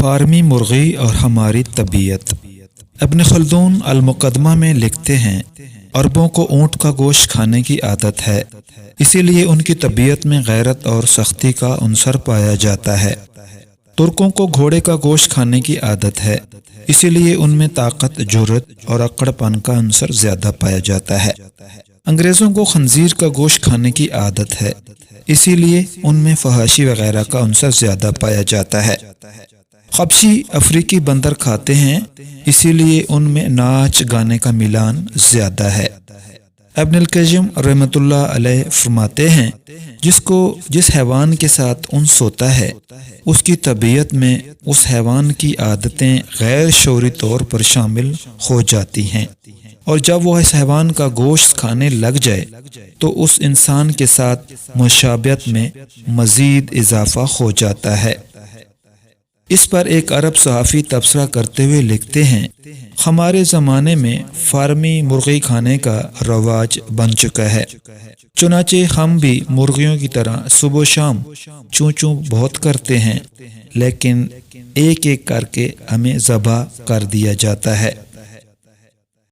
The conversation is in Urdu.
فارمی مرغی اور ہماری طبیعت۔ ابن خلدون المقدمہ میں لکھتے ہیں، عربوں کو اونٹ کا گوشت کھانے کی عادت ہے، اسی لیے ان کی طبیعت میں غیرت اور سختی کا عنصر پایا جاتا ہے۔ ترکوں کو گھوڑے کا گوشت کھانے کی عادت ہے، اسی لیے ان میں طاقت، جرأت اور اکڑ پن کا عنصر زیادہ پایا جاتا ہے۔ انگریزوں کو خنزیر کا گوشت کھانے کی عادت ہے، اسی لیے ان میں فحاشی وغیرہ کا عنصر زیادہ پایا جاتا ہے۔ حبشی افریقی بندر کھاتے ہیں، اسی لیے ان میں ناچ گانے کا میلان زیادہ ہے۔ ابن القیم رحمۃ اللہ علیہ فرماتے ہیں، جس حیوان کے ساتھ انس ہوتا ہے، اس کی طبیعت میں اس حیوان کی عادتیں غیر شعوری طور پر شامل ہو جاتی ہیں، اور جب وہ اس حیوان کا گوشت کھانے لگ جائے تو اس انسان کے ساتھ مشابہت میں مزید اضافہ ہو جاتا ہے۔ اس پر ایک عرب صحافی تبصرہ کرتے ہوئے لکھتے ہیں، ہمارے زمانے میں فارمی مرغی کھانے کا رواج بن چکا ہے، چنانچہ ہم بھی مرغیوں کی طرح صبح و شام چوں چوں بہت کرتے ہیں، لیکن ایک ایک کر کے ہمیں ذبح کر دیا جاتا ہے۔